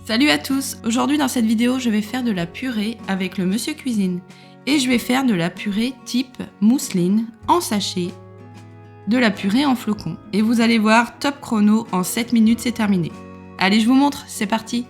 Salut à tous! Aujourd'hui dans cette vidéo, je vais faire de la purée avec le Monsieur Cuisine. Et je vais faire de la purée type mousseline en sachet, de la purée en flocons. Et vous allez voir, top chrono, en 7 minutes c'est terminé. Allez, je vous montre, c'est parti!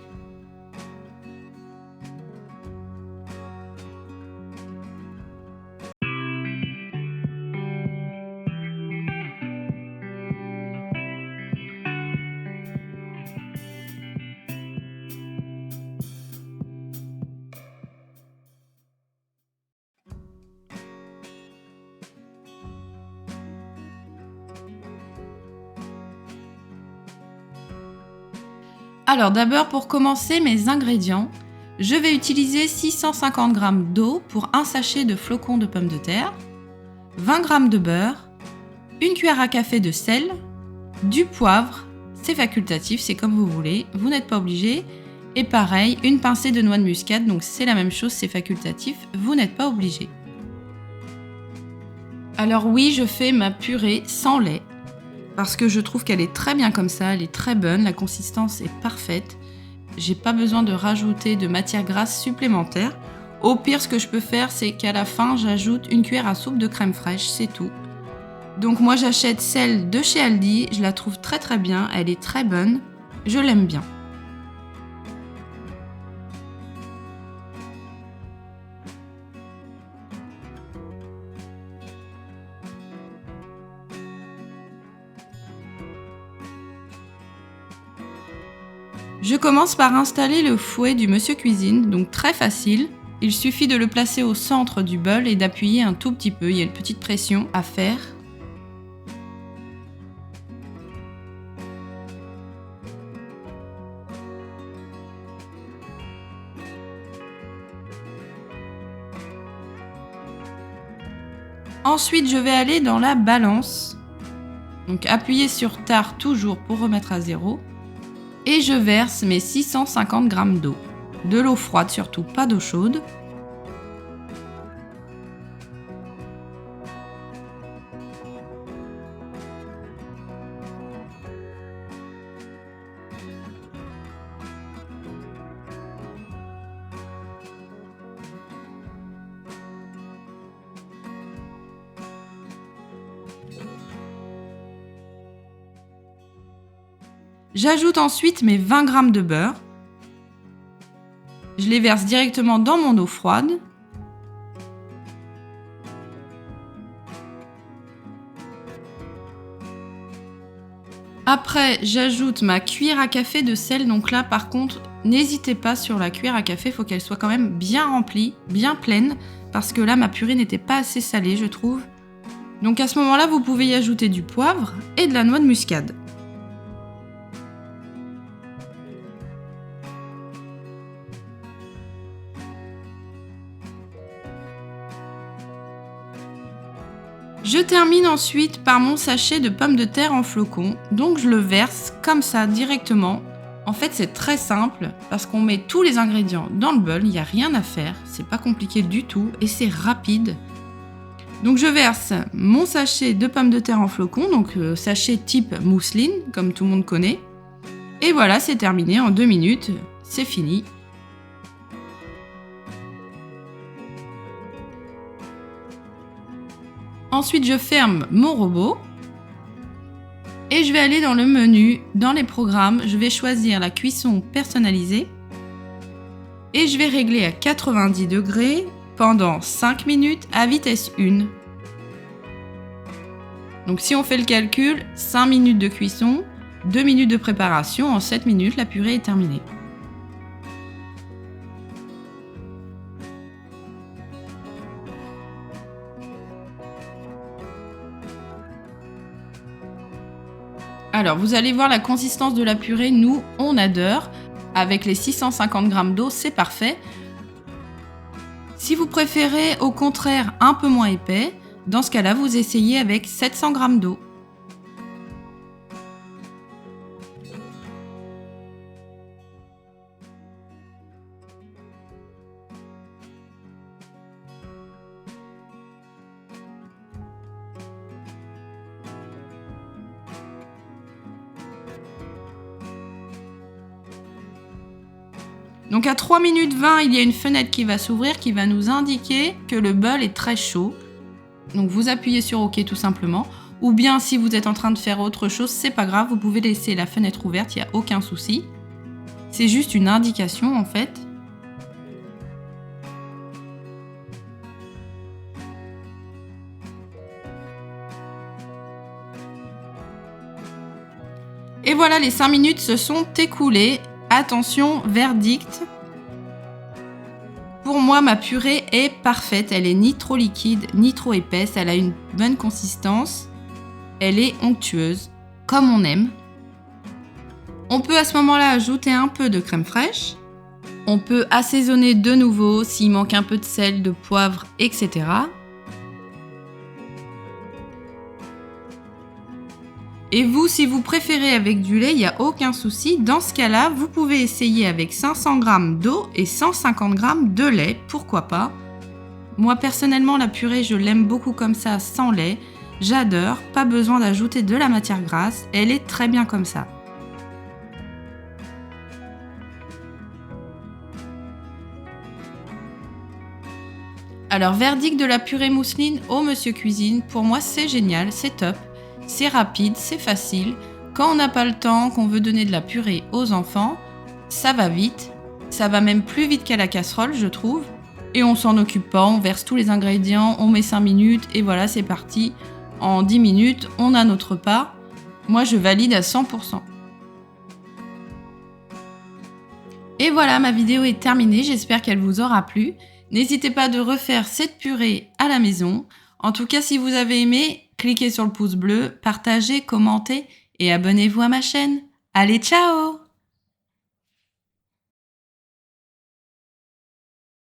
Alors d'abord pour commencer mes ingrédients, je vais utiliser 650 g d'eau pour un sachet de flocons de pommes de terre, 20 g de beurre, une cuillère à café de sel, du poivre, c'est facultatif, c'est comme vous voulez, vous n'êtes pas obligé, et pareil, une pincée de noix de muscade, donc c'est la même chose, c'est facultatif, vous n'êtes pas obligé. Alors oui, je fais ma purée sans lait, parce que je trouve qu'elle est très bien comme ça, elle est très bonne, la consistance est parfaite. J'ai pas besoin de rajouter de matière grasse supplémentaire. Au pire, ce que je peux faire, c'est qu'à la fin, j'ajoute une cuillère à soupe de crème fraîche, c'est tout. Donc moi, j'achète celle de chez Aldi, je la trouve très très bien, elle est très bonne, je l'aime bien. Je commence par installer le fouet du Monsieur Cuisine, donc très facile. Il suffit de le placer au centre du bol et d'appuyer un tout petit peu, il y a une petite pression à faire. Ensuite, je vais aller dans la balance. Donc appuyez sur Tard toujours pour remettre à zéro. Et je verse mes 650 g d'eau. De l'eau froide surtout, pas d'eau chaude. J'ajoute ensuite mes 20 g de beurre. Je les verse directement dans mon eau froide. Après, j'ajoute ma cuillère à café de sel. Donc là, par contre, n'hésitez pas sur la cuillère à café, il faut qu'elle soit quand même bien remplie, bien pleine, parce que là, ma purée n'était pas assez salée, je trouve. Donc à ce moment-là, vous pouvez y ajouter du poivre et de la noix de muscade. Je termine ensuite par mon sachet de pommes de terre en flocons, donc je le verse comme ça directement. En fait c'est très simple parce qu'on met tous les ingrédients dans le bol, il n'y a rien à faire, c'est pas compliqué du tout et c'est rapide. Donc je verse mon sachet de pommes de terre en flocons, donc sachet type mousseline comme tout le monde connaît. Et voilà, c'est terminé en 2 minutes, c'est fini. Ensuite, je ferme mon robot et je vais aller dans le menu, dans les programmes, je vais choisir la cuisson personnalisée et je vais régler à 90 degrés pendant 5 minutes à vitesse 1. Donc si on fait le calcul, 5 minutes de cuisson, 2 minutes de préparation, en 7 minutes, la purée est terminée. Alors, vous allez voir la consistance de la purée, nous, on adore. Avec les 650 g d'eau, c'est parfait. Si vous préférez, au contraire, un peu moins épais, dans ce cas-là, vous essayez avec 700 g d'eau. Donc à 3 minutes 20, il y a une fenêtre qui va s'ouvrir qui va nous indiquer que le bol est très chaud. Donc vous appuyez sur OK tout simplement. Ou bien si vous êtes en train de faire autre chose, c'est pas grave, vous pouvez laisser la fenêtre ouverte, il n'y a aucun souci. C'est juste une indication en fait. Et voilà, les 5 minutes se sont écoulées. Attention, verdict. Pour moi, ma purée est parfaite. Elle est ni trop liquide, ni trop épaisse. Elle a une bonne consistance. Elle est onctueuse, comme on aime. On peut à ce moment-là ajouter un peu de crème fraîche. On peut assaisonner de nouveau s'il manque un peu de sel, de poivre, etc. Et vous, si vous préférez avec du lait, il n'y a aucun souci. Dans ce cas-là, vous pouvez essayer avec 500 g d'eau et 150 g de lait, pourquoi pas. Moi, personnellement, la purée, je l'aime beaucoup comme ça, sans lait. J'adore, pas besoin d'ajouter de la matière grasse, elle est très bien comme ça. Alors, verdict de la purée mousseline au Monsieur Cuisine, pour moi c'est génial, c'est top. C'est rapide, c'est facile. Quand on n'a pas le temps, qu'on veut donner de la purée aux enfants, ça va vite. Ça va même plus vite qu'à la casserole, je trouve. Et on s'en occupe pas, on verse tous les ingrédients, on met 5 minutes et voilà, c'est parti. En 10 minutes, on a notre repas. Moi, je valide à 100%. Et voilà, ma vidéo est terminée, j'espère qu'elle vous aura plu. N'hésitez pas de refaire cette purée à la maison. En tout cas, si vous avez aimé, cliquez sur le pouce bleu, partagez, commentez et abonnez-vous à ma chaîne. Allez, ciao!